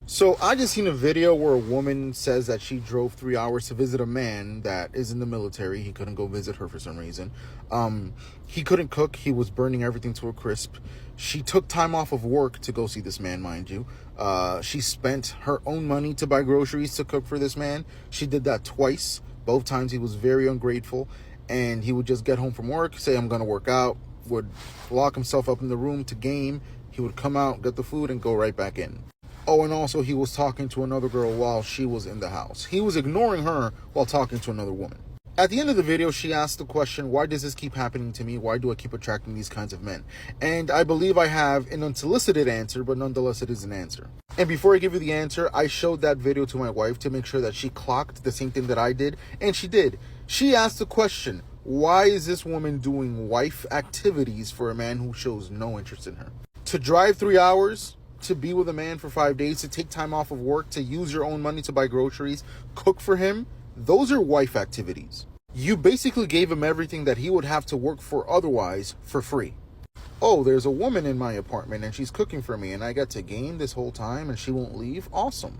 So I just seen a video where a woman says that she drove 3 hours to visit a man that is in the military. He couldn't go visit her for some reason. He couldn't cook. He was burning everything to a crisp. She took time off of work to go see this man, mind you. She spent her own money to buy groceries to cook for this man. She did that twice. Both times he was very ungrateful, and he would just get home from work, say, "I'm gonna work out," would lock himself up in the room to game. He would come out, get the food, and go right back in. Oh, and also he was talking to another girl while she was in the house. He was ignoring her while talking to another woman. At the end of the video, she asked the question, why does this keep happening to me? Why do I keep attracting these kinds of men? And I believe I have an unsolicited answer, but nonetheless it is an answer. And before I give you the answer, I showed that video to my wife to make sure that she clocked the same thing that I did, and she did. She asked the question, why is this woman doing wife activities for a man who shows no interest in her? To drive 3 hours, to be with a man for 5 days, to take time off of work, to use your own money to buy groceries, cook for him, those are wife activities. You basically gave him everything that he would have to work for otherwise for free. Oh, there's a woman in my apartment and she's cooking for me and I get to game this whole time and she won't leave? Awesome.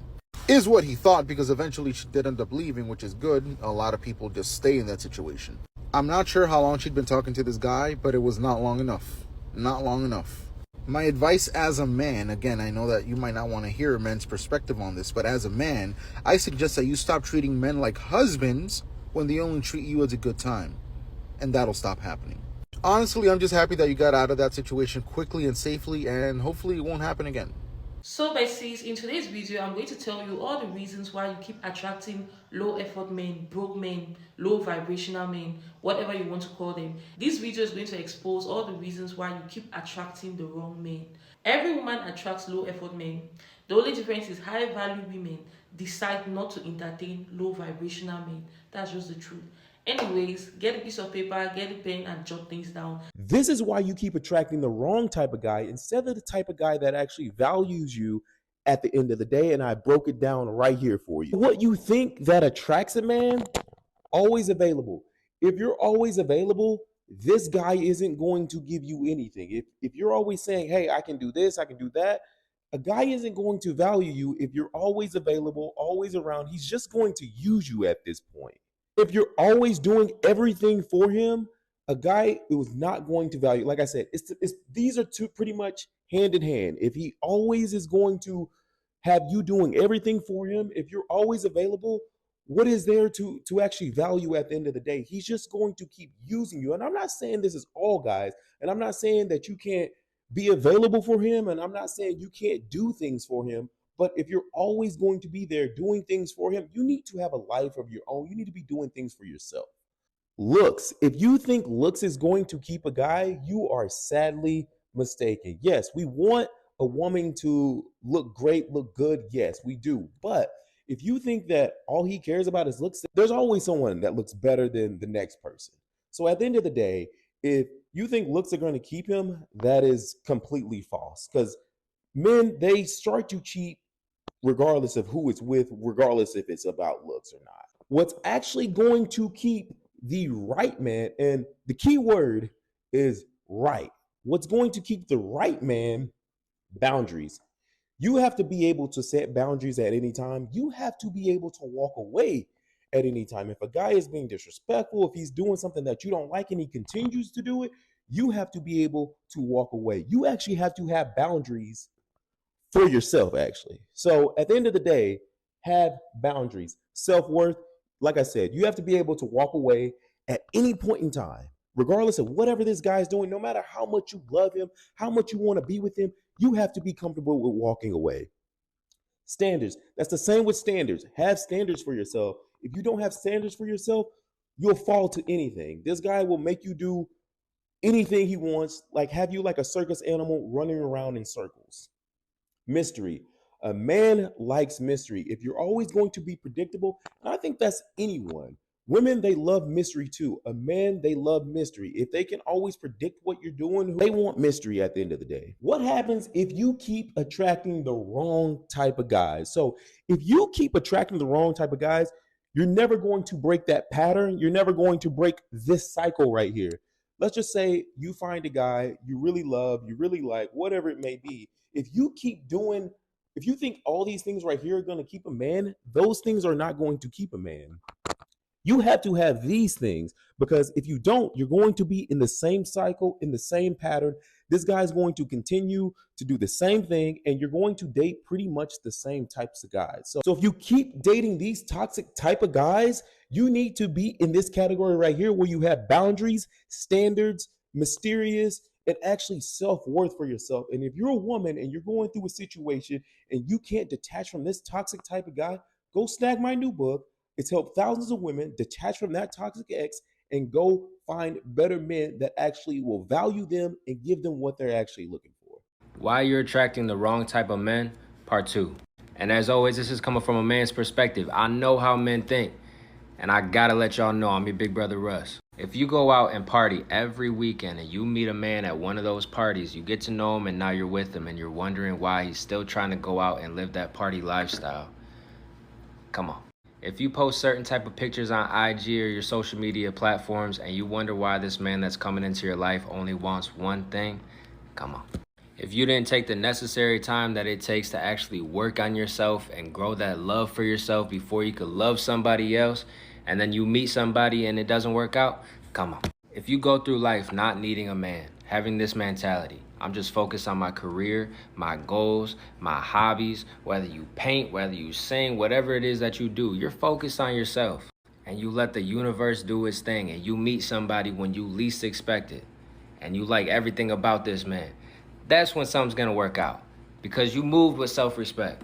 Is what he thought, because eventually she did end up leaving, which is good. A lot of people just stay in that situation. I'm not sure how long she'd been talking to this guy, but it was not long enough. Not long enough. My advice as a man, again, I know that you might not want to hear a man's perspective on this, but as a man, I suggest that you stop treating men like husbands when they only treat you as a good time. And that'll stop happening. Honestly, I'm just happy that you got out of that situation quickly and safely, and hopefully it won't happen again. So, besties, in today's video, I'm going to tell you all the reasons why you keep attracting low effort men, broke men, low vibrational men, whatever you want to call them. This video is going to expose all the reasons why you keep attracting the wrong men. Every woman attracts low effort men. The only difference is high value women decide not to entertain low vibrational men. That's just the truth. Anyways, get a piece of paper, get a pen, and jot things down. This is why you keep attracting the wrong type of guy instead of the type of guy that actually values you at the end of the day. And I broke it down right here for you. What you think that attracts a man, always available. If you're always available, this guy isn't going to give you anything. If you're always saying, hey, I can do this, I can do that, a guy isn't going to value you if you're always available, always around. He's just going to use you at this point. If you're always doing everything for him, a guy was not going to value. Like I said, these are two pretty much hand in hand. If he always is going to have you doing everything for him, if you're always available, what is there to actually value at the end of the day? He's just going to keep using you. And I'm not saying this is all guys, and I'm not saying that you can't be available for him, and I'm not saying you can't do things for him. But if you're always going to be there doing things for him, you need to have a life of your own. You need to be doing things for yourself. Looks. If you think looks is going to keep a guy, you are sadly mistaken. Yes, we want a woman to look great, look good. Yes, we do. But if you think that all he cares about is looks, there's always someone that looks better than the next person. So at the end of the day, if you think looks are going to keep him, that is completely false. Because men, they start to cheat regardless of who it's with, regardless if it's about looks or not. What's actually going to keep the right man, and the key word is right. What's going to keep the right man? Boundaries. You have to be able to set boundaries at any time. You have to be able to walk away at any time. If a guy is being disrespectful, if he's doing something that you don't like and he continues to do it, you have to be able to walk away. You actually have to have boundaries for yourself, actually. So at the end of the day, have boundaries. Self-worth, like I said, you have to be able to walk away at any point in time, regardless of whatever this guy is doing, no matter how much you love him, how much you want to be with him, you have to be comfortable with walking away. Standards. That's the same with standards. Have standards for yourself. If you don't have standards for yourself, you'll fall to anything. This guy will make you do anything he wants, like have you like a circus animal running around in circles. Mystery. A man likes mystery. If you're always going to be predictable, and I think that's anyone. Women, they love mystery too. A man, they love mystery. If they can always predict what you're doing, they want mystery at the end of the day. What happens if you keep attracting the wrong type of guys? So if you keep attracting the wrong type of guys, you're never going to break that pattern. You're never going to break this cycle right here. Let's just say you find a guy you really love, you really like, whatever it may be. If you keep doing If you think all these things right here are going to keep a man, those things are not going to keep a man. You have to have these things, because if you don't, you're going to be in the same cycle, in the same pattern. This guy's going to continue to do the same thing, and you're going to date pretty much the same types of guys. So if you keep dating these toxic type of guys, you need to be in this category right here where you have boundaries, standards, mysterious, and actually self-worth for yourself. And if you're a woman and you're going through a situation and you can't detach from this toxic type of guy, go snag my new book. It's helped thousands of women detach from that toxic ex and go find better men that actually will value them and give them what they're actually looking for. Why you're attracting the wrong type of men, part 2. And as always, this is coming from a man's perspective. I know how men think, and I gotta let y'all know I'm your big brother Russ. If you go out and party every weekend and you meet a man at one of those parties, you get to know him and now you're with him and you're wondering why he's still trying to go out and live that party lifestyle. Come on. If you post certain type of pictures on IG or your social media platforms and you wonder why this man that's coming into your life only wants one thing, come on. If you didn't take the necessary time that it takes to actually work on yourself and grow that love for yourself before you could love somebody else, and then you meet somebody and it doesn't work out, come on. If you go through life not needing a man, having this mentality, I'm just focused on my career, my goals, my hobbies, whether you paint, whether you sing, whatever it is that you do, you're focused on yourself and you let the universe do its thing and you meet somebody when you least expect it and you like everything about this man, that's when something's gonna work out because you move with self-respect.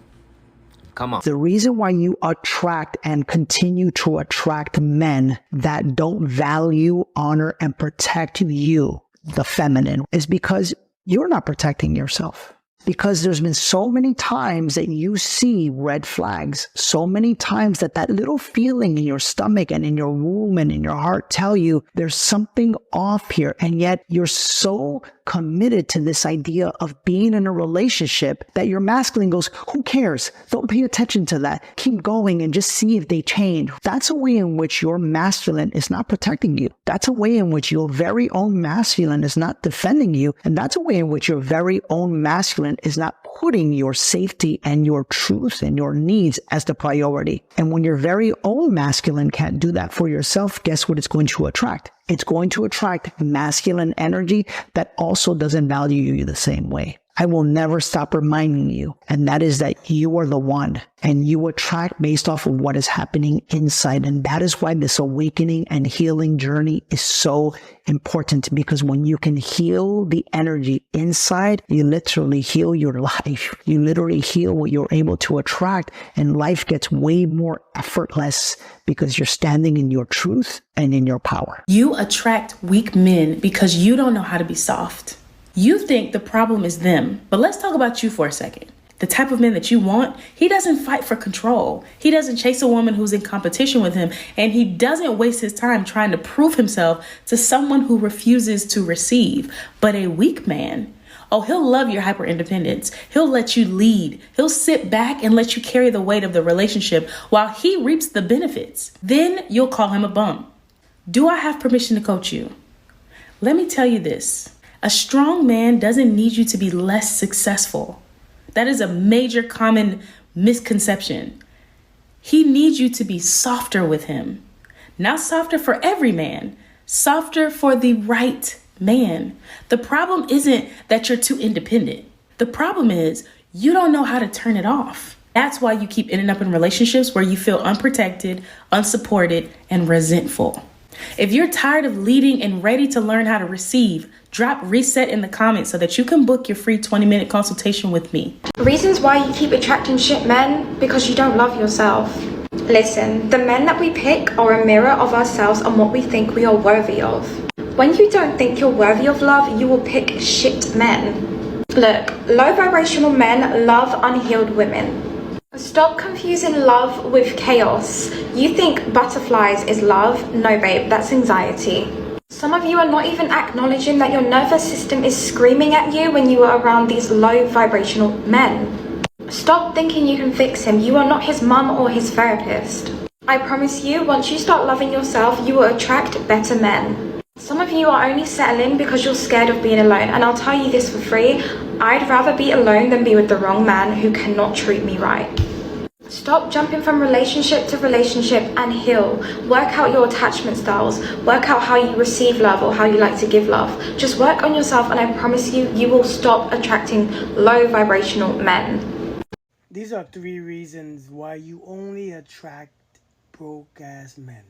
Come on. The reason why you attract and continue to attract men that don't value, honor, and protect you, the feminine, is because you're not protecting yourself. Because there's been so many times that you see red flags, so many times that little feeling in your stomach and in your womb and in your heart tell you there's something off here. And yet you're so committed to this idea of being in a relationship that your masculine goes, who cares? Don't pay attention to that. Keep going and just see if they change. That's a way in which your masculine is not protecting you. That's a way in which your very own masculine is not defending you. And that's a way in which your very own masculine is not putting your safety and your truth and your needs as the priority. And when your very own masculine can't do that for yourself, guess what it's going to attract? It's going to attract masculine energy that also doesn't value you the same way. I will never stop reminding you, and that is that you are the one, and you attract based off of what is happening inside. And that is why this awakening and healing journey is so important, because when you can heal the energy inside, you literally heal your life. You literally heal what you're able to attract, and life gets way more effortless because you're standing in your truth and in your power. You attract weak men because you don't know how to be soft. You think the problem is them, but let's talk about you for a second. The type of man that you want, he doesn't fight for control. He doesn't chase a woman who's in competition with him, and he doesn't waste his time trying to prove himself to someone who refuses to receive. But a weak man, oh, he'll love your hyper independence. He'll let you lead. He'll sit back and let you carry the weight of the relationship while he reaps the benefits. Then you'll call him a bum. Do I have permission to coach you? Let me tell you this. A strong man doesn't need you to be less successful. That is a major common misconception. He needs you to be softer with him. Not softer for every man, softer for the right man. The problem isn't that you're too independent. The problem is you don't know how to turn it off. That's why you keep ending up in relationships where you feel unprotected, unsupported, and resentful. If you're tired of leading and ready to learn how to receive, drop reset in the comments so that you can book your free 20-minute consultation with me. Reasons why you keep attracting shit men: because you don't love yourself. Listen, the men that we pick are a mirror of ourselves and what we think we are worthy of. When you don't think you're worthy of love, you will pick shit men. Look, low vibrational men love unhealed women. Stop confusing love with chaos. You think butterflies is love? No babe, that's anxiety. Some of you are not even acknowledging that your nervous system is screaming at you when you are around these low vibrational men. Stop thinking you can fix him. You are not his mum or his therapist. I promise you, once you start loving yourself, you will attract better men. Some of you are only settling because you're scared of being alone, and I'll tell you this for free, I'd rather be alone than be with the wrong man who cannot treat me right. Stop jumping from relationship to relationship and heal. Work out your attachment styles. Work out how you receive love or how you like to give love. Just work on yourself and I promise you, you will stop attracting low vibrational men. These are 3 reasons why you only attract broke ass men.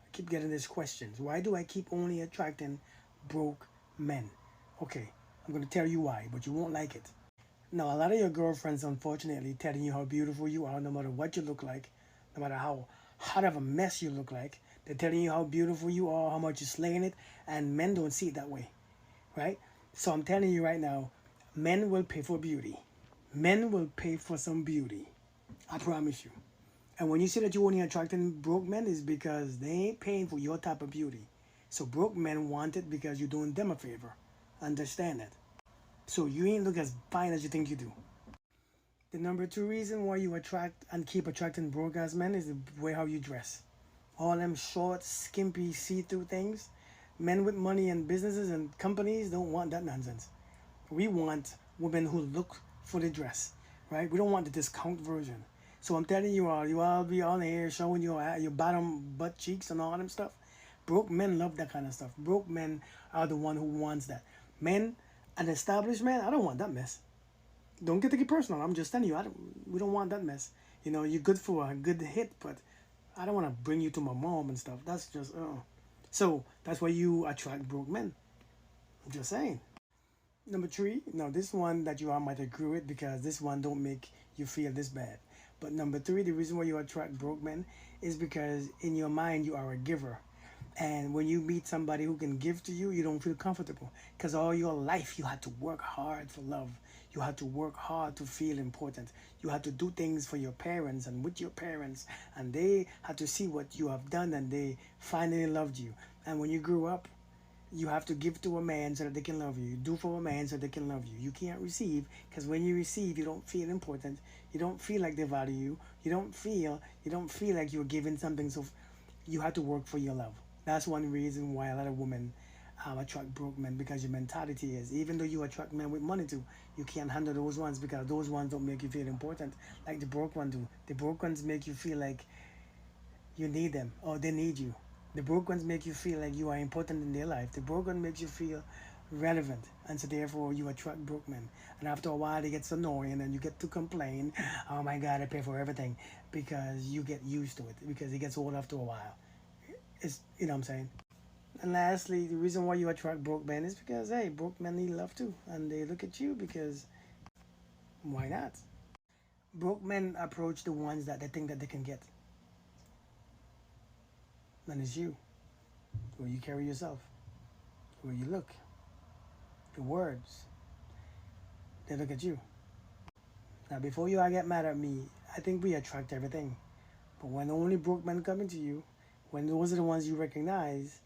I keep getting these questions. Why do I keep only attracting broke men? Okay, I'm going to tell you why, but you won't like it. Now, a lot of your girlfriends, unfortunately, telling you how beautiful you are, no matter what you look like, no matter how hot of a mess you look like. They're telling you how beautiful you are, how much you're slaying it, and men don't see it that way, right? So I'm telling you right now, men will pay for beauty. Men will pay for some beauty. I promise you. And when you say that you're only attracting broke men, is because they ain't paying for your type of beauty. So broke men want it because you're doing them a favor. Understand that. So you ain't look as fine as you think you do. The number 2 reason why you attract and keep attracting broke ass men is the way how you dress. All them short, skimpy, see-through things. Men with money and businesses and companies don't want that nonsense. We want women who look for the dress, right? We don't want the discount version. So I'm telling you all be on here showing your bottom butt cheeks and all them stuff. Broke men love that kind of stuff. Broke men are the one who wants that. Men, an established man, I don't want that mess. Don't get it personal. I'm just telling you, we don't want that mess. You know, you're good for a good hit, but I don't want to bring you to my mom and stuff. That's just, So that's why you attract broke men. I'm just saying. Number 3, now this one that you all might agree with because this one don't make you feel this bad. But number 3, the reason why you attract broke men is because in your mind you are a giver. And when you meet somebody who can give to you, you don't feel comfortable. Because all your life you had to work hard for love. You had to work hard to feel important. You had to do things for your parents and with your parents. And they had to see what you have done and they finally loved you. And when you grew up, you have to give to a man so that they can love you. Do for a man so they can love you. You can't receive because when you receive, you don't feel important. You don't feel like they value you. You don't feel like you're giving something. So you have to work for your love. That's one reason why a lot of women attract broke men, because your mentality is, even though you attract men with money too, you can't handle those ones because those ones don't make you feel important like the broke ones do. The broke ones make you feel like you need them or they need you. The broke ones make you feel like you are important in their life. The broke one makes you feel relevant, and so therefore you attract broke men. And after a while it gets annoying and you get to complain, oh my God, I pay for everything, because you get used to it, because it gets old after a while. It's, you know what I'm saying? And lastly, the reason why you attract broke men is because, hey, broke men need love too. And they look at you because, why not? Broke men approach the ones that they think that they can get. And it's you. The way you carry yourself. The way you look. The words. They look at you. Now, before you all get mad at me, I think we attract everything. But when only broke men come into you, when those are the ones you recognize,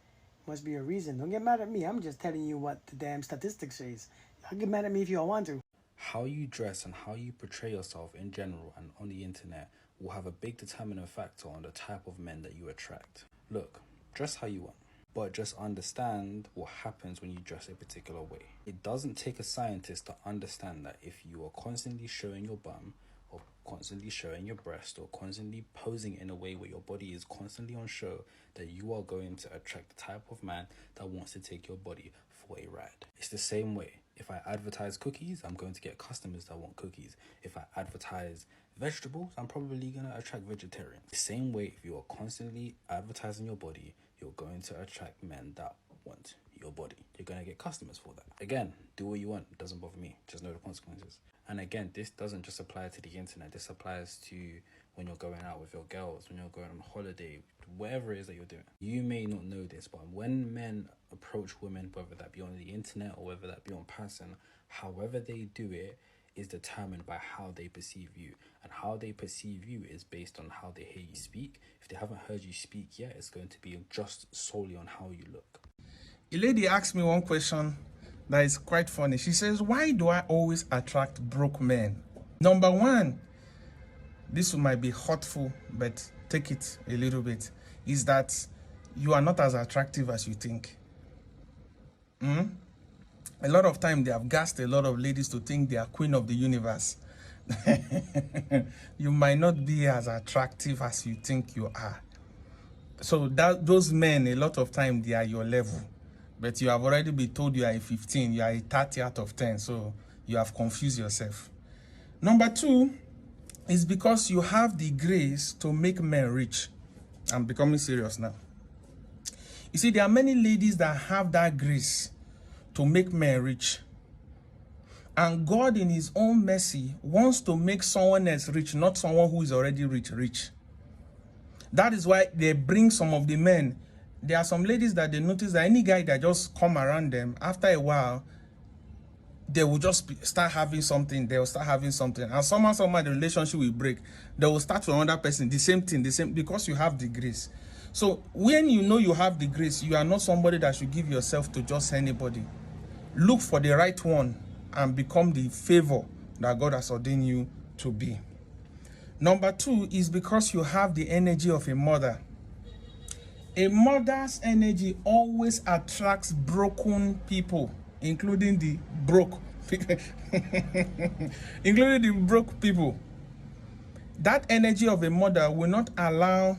must be a reason. Don't get mad at me. I'm just telling you what the damn statistics says. Y'all get mad at me if y'all want to. How you dress and how you portray yourself in general and on the internet will have a big determining factor on the type of men that you attract. Look, dress how you want, but just understand what happens when you dress a particular way. It doesn't take a scientist to understand that if you are constantly showing your bum, or constantly showing your breast, or constantly posing in a way where your body is constantly on show, that you are going to attract the type of man that wants to take your body for a ride. It's the same way. If I advertise cookies, I'm going to get customers that want cookies. If I advertise vegetables, I'm probably going to attract vegetarians. The same way, if you are constantly advertising your body, you're going to attract men that want your body. You're going to get customers for that. Again, do what you want. It doesn't bother me. Just know the consequences. And again, this doesn't just apply to the internet. This applies to when you're going out with your girls, when you're going on holiday, whatever it is that you're doing. You may not know this, but when men approach women, whether that be on the internet or whether that be on person, however they do it is determined by how they perceive you. And how they perceive you is based on how they hear you speak. If they haven't heard you speak yet, it's going to be just solely on how you look. A lady asked me one question that is quite funny. She says, why do I always attract broke men? Number one, this might be hurtful, but take it a little bit, is that you are not as attractive as you think. A lot of time they have gassed a lot of ladies to think they are queen of the universe. You might not be as attractive as you think you are. So that those men, a lot of time they are your level, but you have already been told you are a 15, you are a 30 out of 10, so you have confused yourself. Number 2 is because you have the grace to make men rich. I'm becoming serious now. You see, there are many ladies that have that grace to make men rich. And God in his own mercy wants to make someone else rich, not someone who is already rich. That is why they bring some of the men. There are some ladies that they notice that any guy that just come around them, after a while, they will just start having something. They will start having something. And somehow the relationship will break. They will start with another person, the same thing, because you have the grace. So when you know you have the grace, you are not somebody that should give yourself to just anybody. Look for the right one and become the favor that God has ordained you to be. Number 2 is because you have the energy of a mother. A mother's energy always attracts broken people, including the broke including the broke people. That energy of a mother will not allow,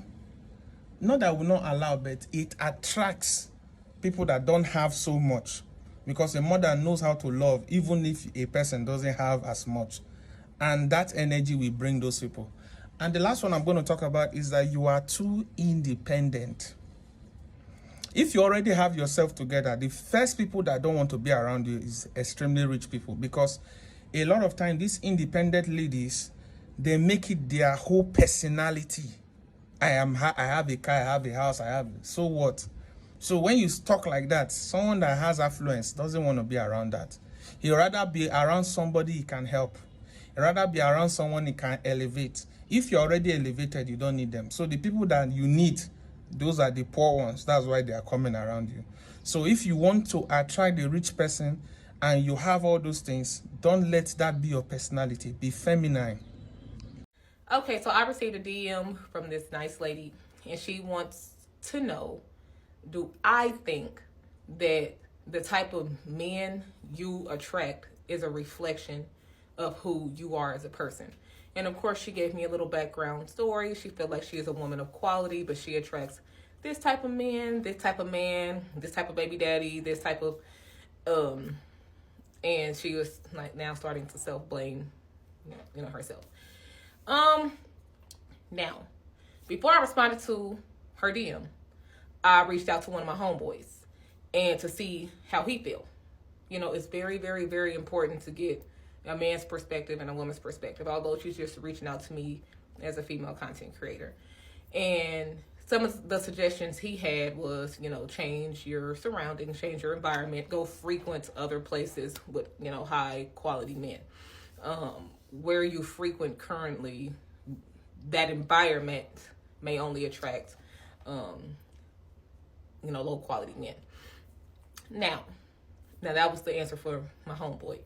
not that will not allow, but it attracts people that don't have so much, because a mother knows how to love even if a person doesn't have as much, and that energy will bring those people. And the last one I'm going to talk about is that you are too independent. If you already have yourself together, the first people that don't want to be around you is extremely rich people, because a lot of time these independent ladies, they make it their whole personality. I have a car, I have a house, so what? So when you talk like that, someone that has affluence doesn't want to be around that. He'd rather be around somebody he can help. He'd rather be around someone he can elevate. If you're already elevated, you don't need them. So the people that you need, those are the poor ones. That's why they are coming around you. So if you want to attract a rich person and you have all those things, don't let that be your personality. Be feminine. Okay, so I received a DM from this nice lady, and she wants to know, do I think that the type of men you attract is a reflection of who you are as a person? And of course, she gave me a little background story. She felt like she is a woman of quality, but she attracts this type of man, this type of man, this type of baby daddy, this type of, and she was like now starting to self-blame, herself. Now, before I responded to her DM, I reached out to one of my homeboys and to see how he feel. It's very, very, very important to get a man's perspective and a woman's perspective, although she's just reaching out to me as a female content creator. And some of the suggestions he had was, change your surroundings, change your environment, go frequent other places with, high quality men. Where you frequent currently, that environment may only attract, low quality men. Now that was the answer for my homeboy.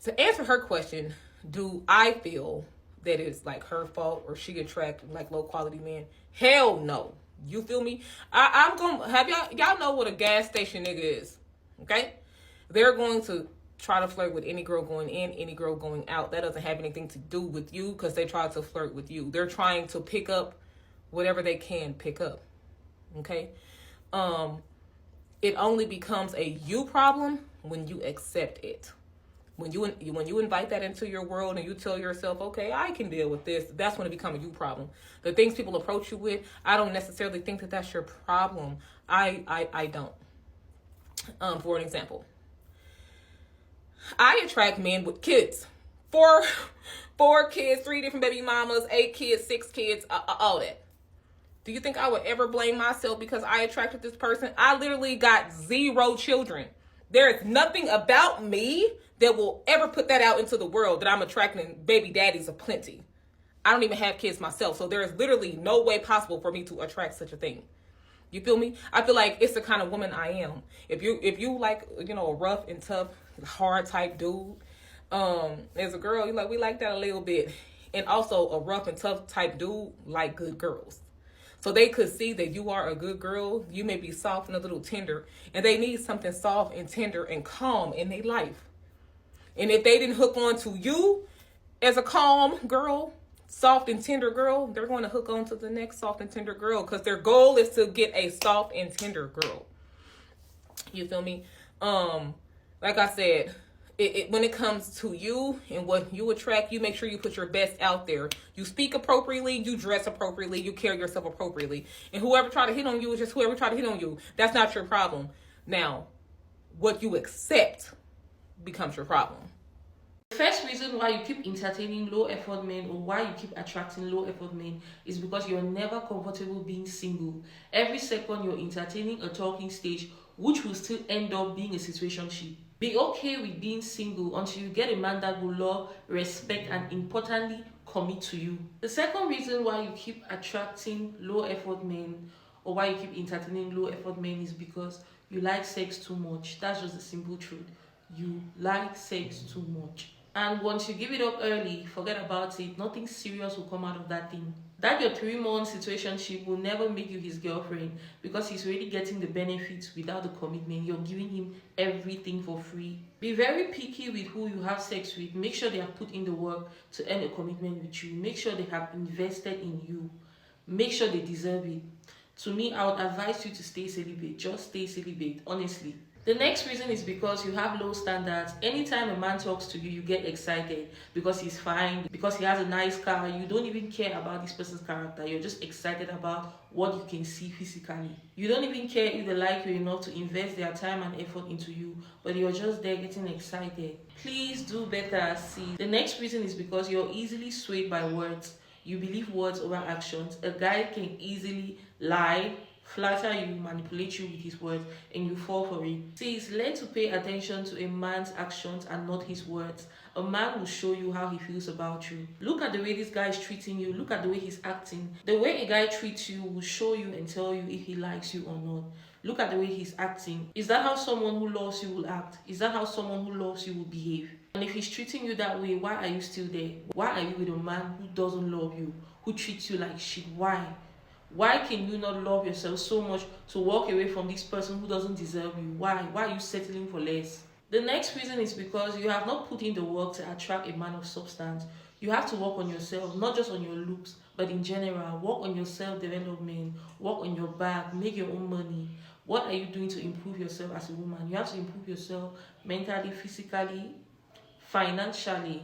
To answer her question, do I feel that it's like her fault or she attract like low quality men? Hell no. You feel me? I'm gonna have y'all know what a gas station nigga is. Okay? They're going to try to flirt with any girl going in, any girl going out. That doesn't have anything to do with you because they try to flirt with you. They're trying to pick up whatever they can pick up. Okay? It only becomes a you problem when you accept it. When you invite that into your world and you tell yourself, okay, I can deal with this, that's when it becomes a you problem. The things people approach you with, I don't necessarily think that that's your problem. I don't. For an example, I attract men with kids. Four kids, 3 different baby mamas, 8 kids, 6 kids, all that. Do you think I would ever blame myself because I attracted this person? I literally got 0 children. There is nothing about me that will ever put that out into the world that I'm attracting baby daddies aplenty. I don't even have kids myself, so there is literally no way possible for me to attract such a thing. You feel me? I feel like it's the kind of woman I am. If you like, a rough and tough, hard type dude, as a girl, we like that a little bit. And also a rough and tough type dude like good girls. So they could see that you are a good girl. You may be soft and a little tender, and they need something soft and tender and calm in their life. And if they didn't hook on to you as a calm girl, soft and tender girl, they're going to hook on to the next soft and tender girl, because their goal is to get a soft and tender girl. You feel me? Like I said, when it comes to you and what you attract, you make sure you put your best out there. You speak appropriately, you dress appropriately, you carry yourself appropriately. And whoever try to hit on you is just whoever try to hit on you. That's not your problem. Now, what you accept becomes your problem. The first reason why you keep entertaining low effort men, or why you keep attracting low effort men, is because you're never comfortable being single. Every second you're entertaining a talking stage, which will still end up being a situationship. Be okay with being single until you get a man that will love, respect, and importantly, commit to you. The second reason why you keep attracting low effort men, or why you keep entertaining low effort men, is because you like sex too much. That's just the simple truth. You like sex too much. And once you give it up early, forget about it. Nothing serious will come out of that thing. That your 3-month situationship will never make you his girlfriend, because he's already getting the benefits without the commitment. You're giving him everything for free. Be very picky with who you have sex with. Make sure they have put in the work to earn a commitment with you. Make sure they have invested in you. Make sure they deserve it. To me, I would advise you to stay celibate. Just stay celibate, honestly. The next reason is because you have low standards. Anytime a man talks to you, you get excited because he's fine, because he has a nice car. You don't even care about this person's character. You're just excited about what you can see physically. You don't even care if they like you enough to invest their time and effort into you, but you're just there getting excited. Please do better, see. The next reason is because you're easily swayed by words. You believe words over actions. A guy can easily lie, flatter you, manipulate you with his words, and you fall for it. Please learn to pay attention to a man's actions and not his words. A man will show you how he feels about you. Look at the way this guy is treating you. Look at the way he's acting. The way a guy treats you will show you and tell you if he likes you or not. Look at the way he's acting. Is that how someone who loves you will act? Is that how someone who loves you will behave? And if he's treating you that way, why are you still there? Why are you with a man who doesn't love you, who treats you like shit? Why? Why can you not love yourself so much to walk away from this person who doesn't deserve you? Why? Why are you settling for less? The next reason is because you have not put in the work to attract a man of substance. You have to work on yourself, not just on your looks, but in general. Work on your self-development, work on your back, make your own money. What are you doing to improve yourself as a woman? You have to improve yourself mentally, physically, financially,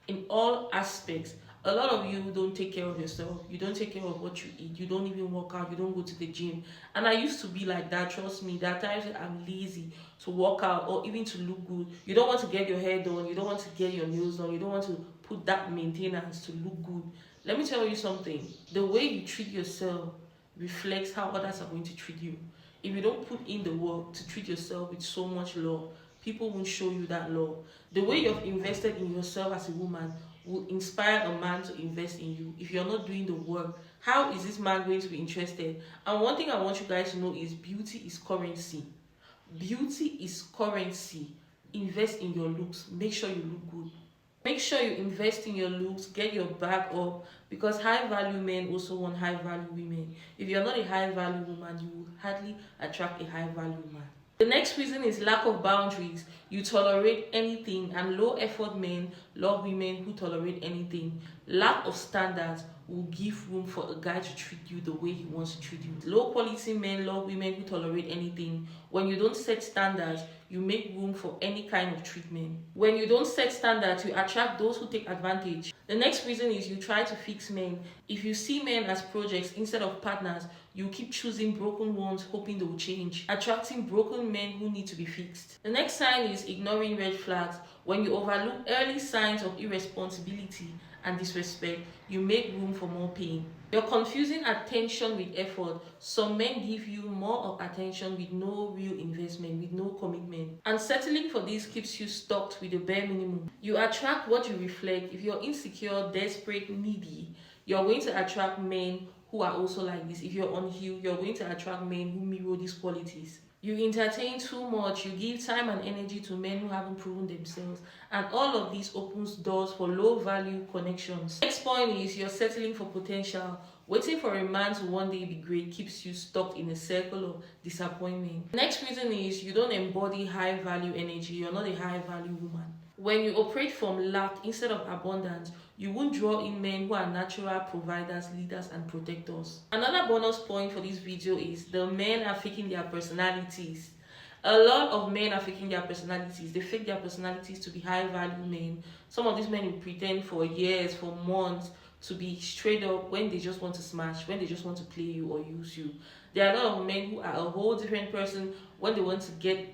in all aspects. A lot of you don't take care of yourself. You don't take care of what you eat. You don't even work out. You don't go to the gym. And I used to be like that. Trust me. There are times that I'm lazy to work out or even to look good. You don't want to get your hair done. You don't want to get your nails done. You don't want to put that maintenance to look good. Let me tell you something. The way you treat yourself reflects how others are going to treat you. If you don't put in the work to treat yourself with so much love, people won't show you that love. The way you've invested in yourself as a woman will inspire a man to invest in you. If you're not doing the work, how is this man going to be interested? And one thing I want you guys to know is beauty is currency. Beauty is currency. Invest in your looks. Make sure you look good. Make sure you invest in your looks. Get your back up, because high value men also want high value women. If you're not a high value woman, you will hardly attract a high value man. The next reason is lack of boundaries. You tolerate anything, and low effort men love women who tolerate anything. Lack of standards will give room for a guy to treat you the way he wants to treat you. Low quality men love women who tolerate anything. When you don't set standards, you make room for any kind of treatment. When you don't set standards, you attract those who take advantage. The next reason is you try to fix men. If you see men as projects instead of partners, you keep choosing broken ones, hoping they will change, attracting broken men who need to be fixed. The next sign is ignoring red flags. When you overlook early signs of irresponsibility and disrespect, you make room for more pain. You're confusing attention with effort. Some men give you more of attention with no real investment, with no commitment. And settling for this keeps you stuck with the bare minimum. You attract what you reflect. If you're insecure, desperate, needy, you're going to attract men who are also like this. If you're unhealed, you're going to attract men who mirror these qualities. You entertain too much, you give time and energy to men who haven't proven themselves, and all of this opens doors for low value connections. Next point is you're settling for potential. Waiting for a man to one day be great keeps you stuck in a circle of disappointment. Next reason is you don't embody high value energy. You're not a high value woman. When you operate from lack instead of abundance, you won't draw in men who are natural providers, leaders, and protectors. Another bonus point for this video is the men are faking their personalities. A lot of men are faking their personalities. They fake their personalities to be high value men. Some of these men will pretend for years, for months, to be straight up when they just want to smash, when they just want to play you or use you. There are a lot of men who are a whole different person when they want to get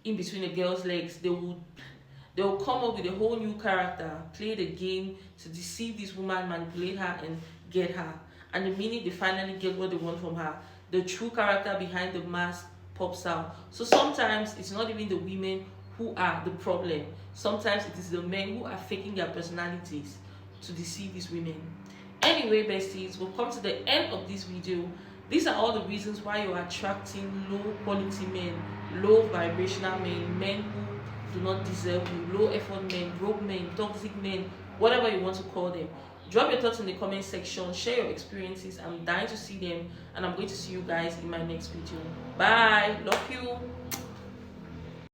in between a girl's legs. They will come up with a whole new character, play the game to deceive this woman, manipulate her, and get her. And the minute they finally get what they want from her, the true character behind the mask pops out. So sometimes it's not even the women who are the problem. Sometimes it is the men who are faking their personalities to deceive these women. Anyway, besties, we've come to the end of this video. These are all the reasons why you're attracting low quality men, low vibrational men, men who do not deserve you, low effort men, broke men, toxic men, whatever you want to call them. Drop your thoughts in the comment section, share your experiences. I'm dying to see them, and I'm going to see you guys in my next video. Bye, love you.